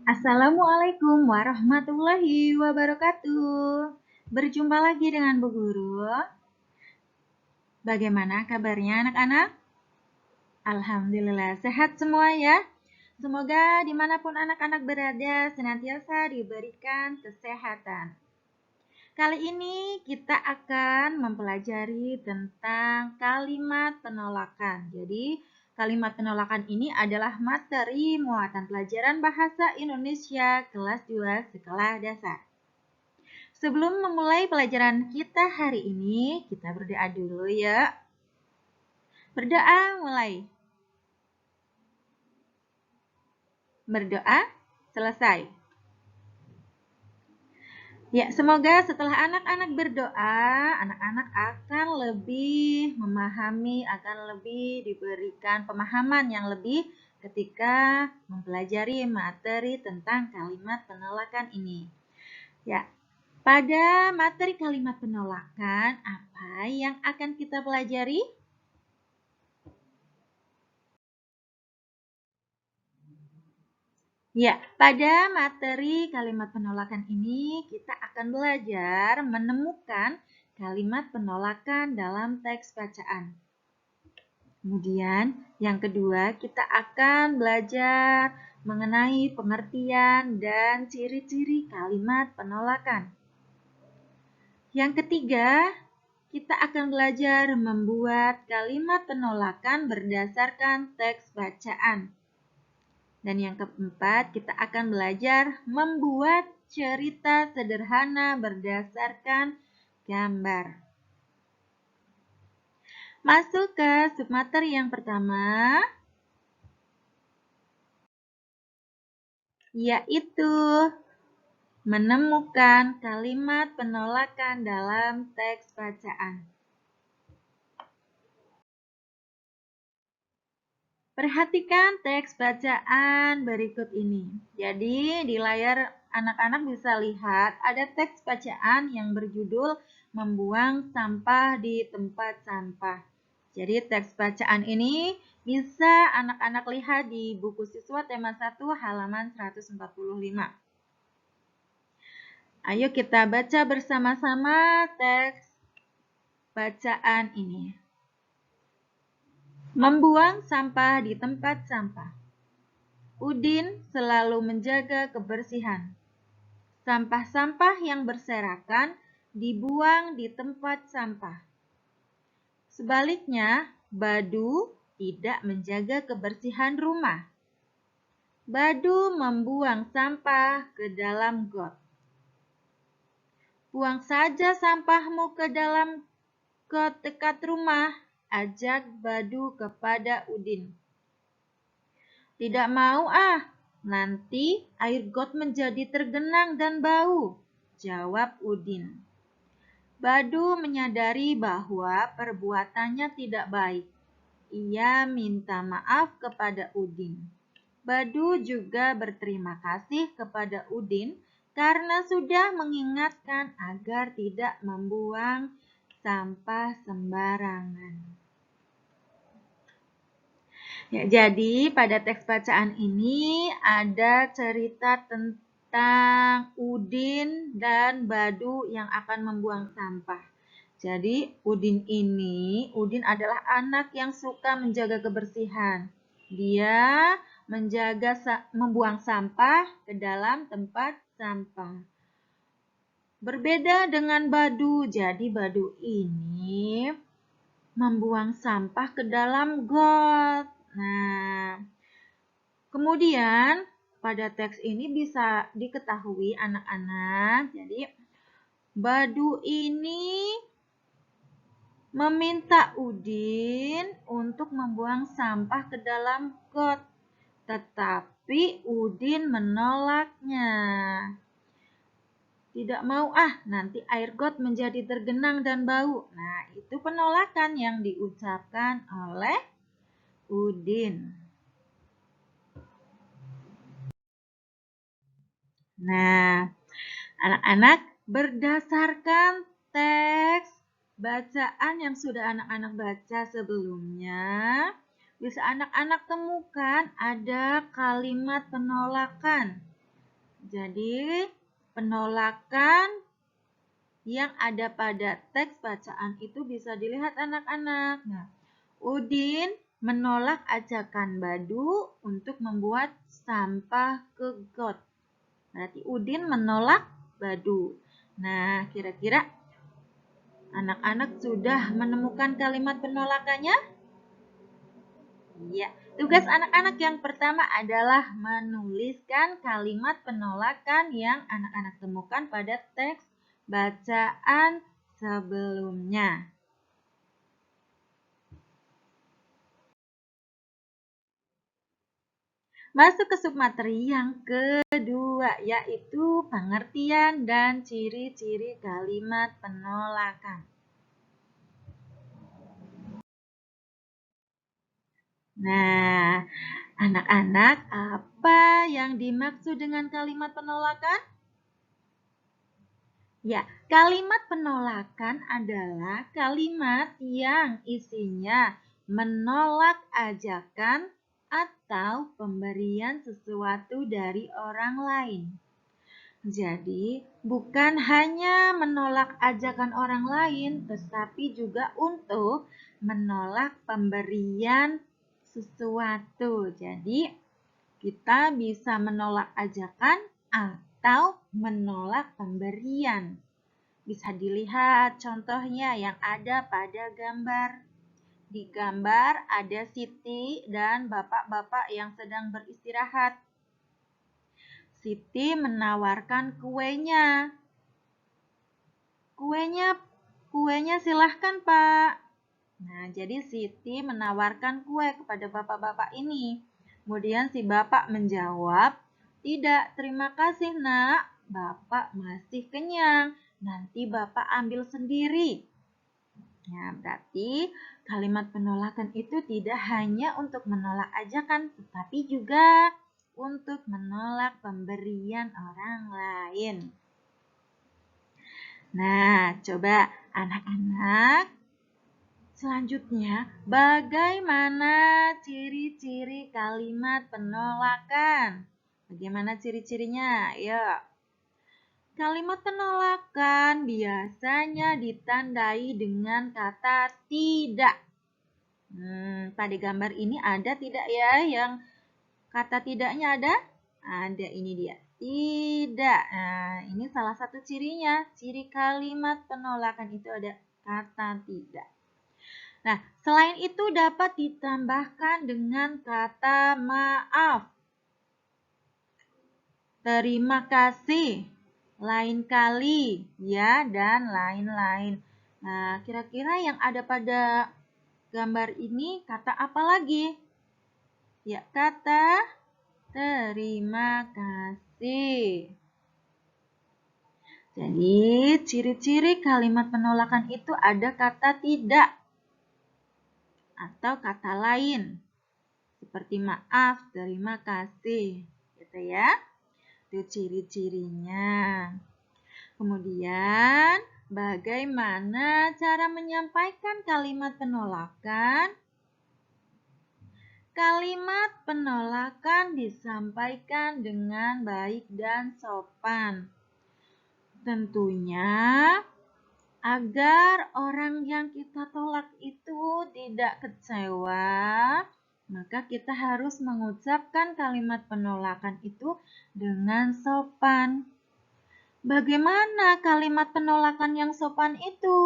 Assalamualaikum warahmatullahi wabarakatuh. Berjumpa lagi dengan Bu Guru. Bagaimana kabarnya anak-anak? Alhamdulillah sehat semua ya. Semoga dimanapun anak-anak berada senantiasa diberikan kesehatan. Kali ini kita akan mempelajari tentang kalimat penolakan. Jadi, kalimat penolakan ini adalah materi muatan pelajaran bahasa Indonesia kelas 2 sekolah dasar. Sebelum memulai pelajaran kita hari ini, kita berdoa dulu ya. Berdoa mulai. Berdoa selesai. Ya, semoga setelah anak-anak berdoa, anak-anak akan lebih memahami, akan lebih diberikan pemahaman yang lebih ketika mempelajari materi tentang kalimat penolakan ini. Ya, pada materi kalimat penolakan, apa yang akan kita pelajari? Ya, pada materi kalimat penolakan ini kita akan belajar menemukan kalimat penolakan dalam teks bacaan. Kemudian yang kedua kita akan belajar mengenai pengertian dan ciri-ciri kalimat penolakan. Yang ketiga, kita akan belajar membuat kalimat penolakan berdasarkan teks bacaan. Dan yang keempat, kita akan belajar membuat cerita sederhana berdasarkan gambar. Masuk ke submateri yang pertama, yaitu menemukan kalimat penolakan dalam teks bacaan. Perhatikan teks bacaan berikut ini. Jadi di layar anak-anak bisa lihat ada teks bacaan yang berjudul membuang sampah di tempat sampah. Jadi teks bacaan ini bisa anak-anak lihat di buku siswa tema 1 halaman 145. Ayo kita baca bersama-sama teks bacaan ini. Membuang sampah di tempat sampah. Udin selalu menjaga kebersihan. Sampah-sampah yang berserakan dibuang di tempat sampah. Sebaliknya, Badu tidak menjaga kebersihan rumah. Badu membuang sampah ke dalam got. Buang saja sampahmu ke dalam got dekat rumah, ajak Badu kepada Udin. Tidak mau nanti air got menjadi tergenang dan bau, jawab Udin. Badu menyadari bahwa perbuatannya tidak baik. Ia minta maaf kepada Udin. Badu juga berterima kasih kepada Udin karena sudah mengingatkan agar tidak membuang sampah sembarangan. Ya, jadi pada teks bacaan ini ada cerita tentang Udin dan Badu yang akan membuang sampah. Jadi Udin adalah anak yang suka menjaga kebersihan. Dia membuang sampah ke dalam tempat sampah. Berbeda dengan Badu, jadi Badu ini membuang sampah ke dalam got. Nah, kemudian pada teks ini bisa diketahui anak-anak, jadi Badu ini meminta Udin untuk membuang sampah ke dalam got, tetapi Udin menolaknya. Tidak mau nanti air got menjadi tergenang dan bau. Nah, itu penolakan yang diucapkan oleh Udin. Nah, anak-anak berdasarkan teks bacaan yang sudah anak-anak baca sebelumnya, bisa anak-anak temukan ada kalimat penolakan. Jadi, penolakan yang ada pada teks bacaan itu bisa dilihat anak-anak. Nah, Udin menolak ajakan Badu untuk membuat sampah ke got. Berarti Udin menolak Badu. Nah, kira-kira anak-anak sudah menemukan kalimat penolakannya? Iya. Tugas anak-anak yang pertama adalah menuliskan kalimat penolakan yang anak-anak temukan pada teks bacaan sebelumnya. Masuk ke submateri yang kedua, yaitu pengertian dan ciri-ciri kalimat penolakan. Nah, anak-anak, apa yang dimaksud dengan kalimat penolakan? Ya, kalimat penolakan adalah kalimat yang isinya menolak ajakan atau pemberian sesuatu dari orang lain. Jadi, bukan hanya menolak ajakan orang lain, tetapi juga untuk menolak pemberian sesuatu. Jadi, kita bisa menolak ajakan atau menolak pemberian. Bisa dilihat contohnya yang ada pada gambar. Di gambar ada Siti dan bapak-bapak yang sedang beristirahat. Siti menawarkan kuenya. Kuenya silahkan, Pak. Nah, jadi Siti menawarkan kue kepada bapak-bapak ini. Kemudian si bapak menjawab, "Tidak, terima kasih, Nak. Bapak masih kenyang. Nanti bapak ambil sendiri." Ya, berarti kalimat penolakan itu tidak hanya untuk menolak ajakan, tetapi juga untuk menolak pemberian orang lain. Nah, coba anak-anak, selanjutnya, bagaimana ciri-ciri kalimat penolakan? Bagaimana ciri-cirinya? Ya, kalimat penolakan biasanya ditandai dengan kata tidak. Pada gambar ini ada tidak ya yang kata tidaknya ada? Ada, ini dia. Tidak. Nah, ini salah satu cirinya. Ciri kalimat penolakan itu ada kata tidak. Nah, selain itu dapat ditambahkan dengan kata maaf, terima kasih, lain kali, ya, dan lain-lain. Nah, kira-kira yang ada pada gambar ini kata apa lagi? Ya, kata terima kasih. Jadi, ciri-ciri kalimat penolakan itu ada kata tidak atau kata lain. Seperti maaf, terima kasih. Gitu ya. Itu ciri-cirinya. Kemudian, bagaimana cara menyampaikan kalimat penolakan? Kalimat penolakan disampaikan dengan baik dan sopan. Tentunya, agar orang yang kita tolak itu tidak kecewa, maka kita harus mengucapkan kalimat penolakan itu dengan sopan. Bagaimana kalimat penolakan yang sopan itu?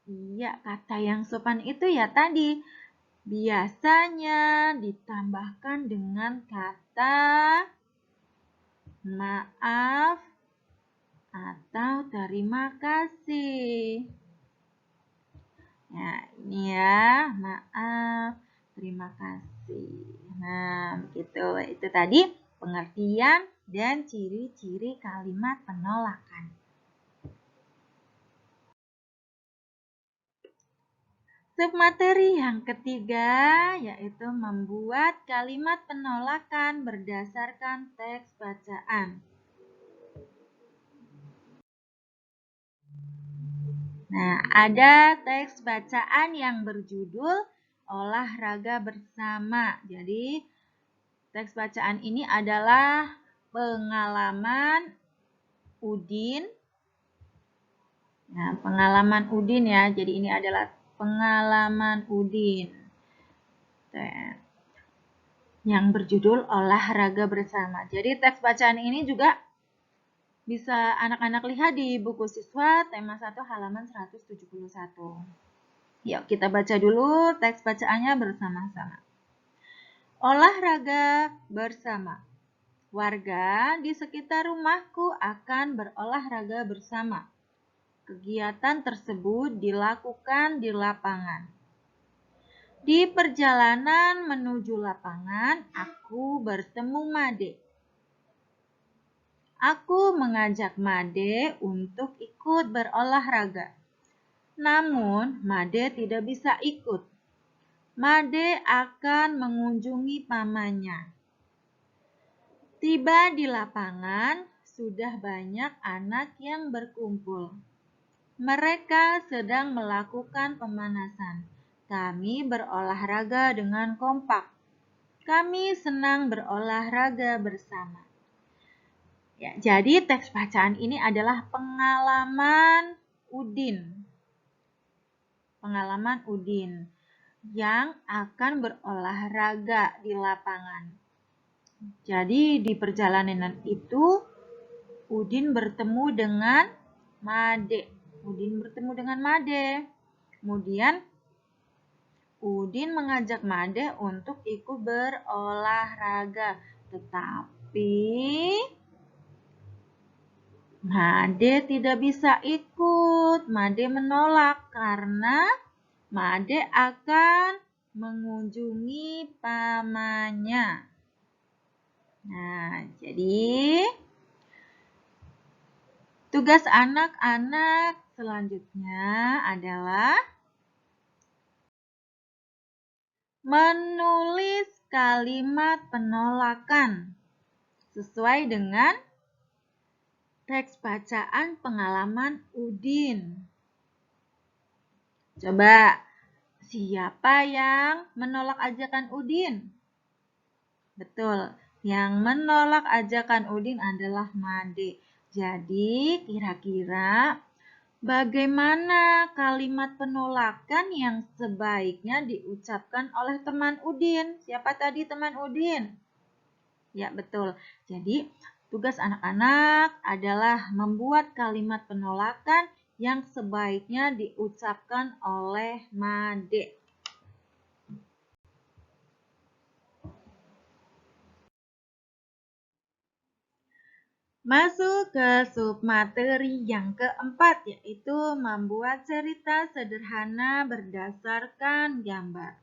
Iya, kata yang sopan itu ya tadi. Biasanya ditambahkan dengan kata maaf atau terima kasih. Nah, ini ya, maaf, terima kasih. Nah, begitu. Itu tadi pengertian dan ciri-ciri kalimat penolakan. Submateri yang ketiga yaitu membuat kalimat penolakan berdasarkan teks bacaan. Nah, ada teks bacaan yang berjudul olahraga bersama. Jadi, teks bacaan ini adalah pengalaman Udin. Nah, pengalaman Udin ya. Jadi ini adalah pengalaman Udin. Yang berjudul olahraga bersama. Jadi teks bacaan ini juga bisa anak-anak lihat di buku siswa tema 1 halaman 171. Yuk kita baca dulu teks bacaannya bersama-sama. Olahraga bersama. Warga di sekitar rumahku akan berolahraga bersama. Kegiatan tersebut dilakukan di lapangan. Di perjalanan menuju lapangan, aku bertemu Made. Aku mengajak Made untuk ikut berolahraga. Namun, Made tidak bisa ikut. Made akan mengunjungi pamannya. Tiba di lapangan, sudah banyak anak yang berkumpul. Mereka sedang melakukan pemanasan. Kami berolahraga dengan kompak. Kami senang berolahraga bersama. Ya, jadi teks bacaan ini adalah pengalaman Udin. Pengalaman Udin yang akan berolahraga di lapangan. Jadi di perjalanan itu Udin bertemu dengan Made. Kemudian Udin mengajak Made untuk ikut berolahraga. Tetapi Made tidak bisa ikut. Made menolak karena Made akan mengunjungi pamannya. Nah, jadi tugas anak-anak selanjutnya adalah menulis kalimat penolakan sesuai dengan teks bacaan pengalaman Udin. Coba, siapa yang menolak ajakan Udin? Betul, yang menolak ajakan Udin adalah Made. Jadi, kira-kira bagaimana kalimat penolakan yang sebaiknya diucapkan oleh teman Udin? Siapa tadi teman Udin? Ya, betul. Jadi, tugas anak-anak adalah membuat kalimat penolakan yang sebaiknya diucapkan oleh Made. Masuk ke submateri yang keempat, yaitu membuat cerita sederhana berdasarkan gambar.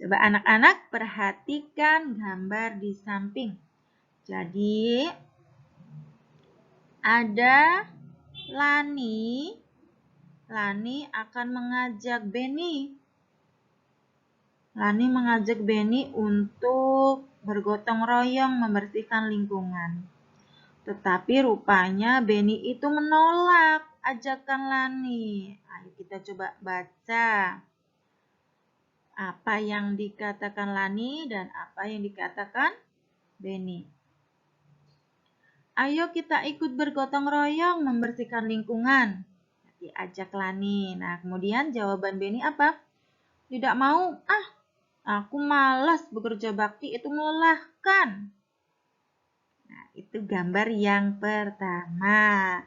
Coba anak-anak perhatikan gambar di samping. Jadi, ada Lani. Lani akan mengajak Beni. Lani mengajak Beni untuk bergotong royong membersihkan lingkungan. Tetapi rupanya Beni itu menolak ajakan Lani. Ayo kita coba baca apa yang dikatakan Lani dan apa yang dikatakan Beni. Ayo kita ikut bergotong royong membersihkan lingkungan. Diajak Lani. Nah, kemudian jawaban Beni apa? Tidak mau. Aku malas, bekerja bakti itu melelahkan. Nah, itu gambar yang pertama.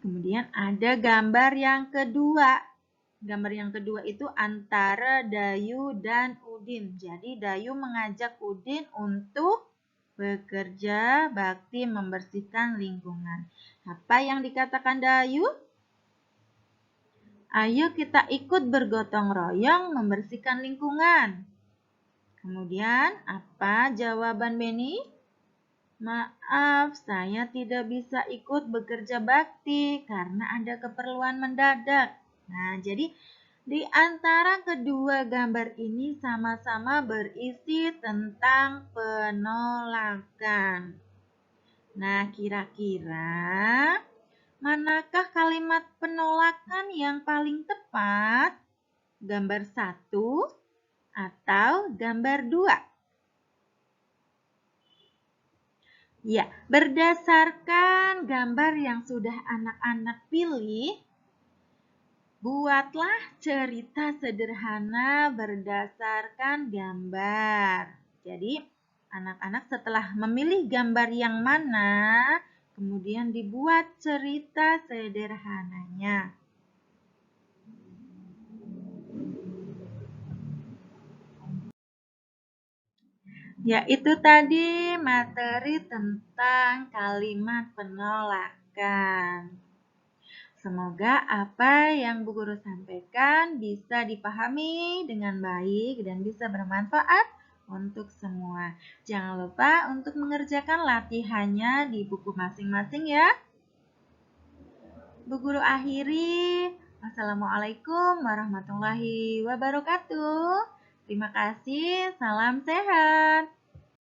Kemudian ada gambar yang kedua. Gambar yang kedua itu antara Dayu dan Udin. Jadi Dayu mengajak Udin untuk bekerja bakti membersihkan lingkungan. Apa yang dikatakan Dayu? Ayo kita ikut bergotong royong membersihkan lingkungan. Kemudian apa jawaban Beni? Maaf, saya tidak bisa ikut bekerja bakti karena ada keperluan mendadak. Nah, jadi di antara kedua gambar ini sama-sama berisi tentang penolakan. Nah, kira-kira manakah kalimat penolakan yang paling tepat? Gambar 1 atau gambar 2. Ya, berdasarkan gambar yang sudah anak-anak pilih, buatlah cerita sederhana berdasarkan gambar. Jadi, anak-anak setelah memilih gambar yang mana, kemudian dibuat cerita sederhananya. Ya, itu tadi materi tentang kalimat penolakan. Semoga apa yang Bu Guru sampaikan bisa dipahami dengan baik dan bisa bermanfaat untuk semua. Jangan lupa untuk mengerjakan latihannya di buku masing-masing ya. Bu Guru akhiri. Wassalamualaikum warahmatullahi wabarakatuh. Terima kasih. Salam sehat.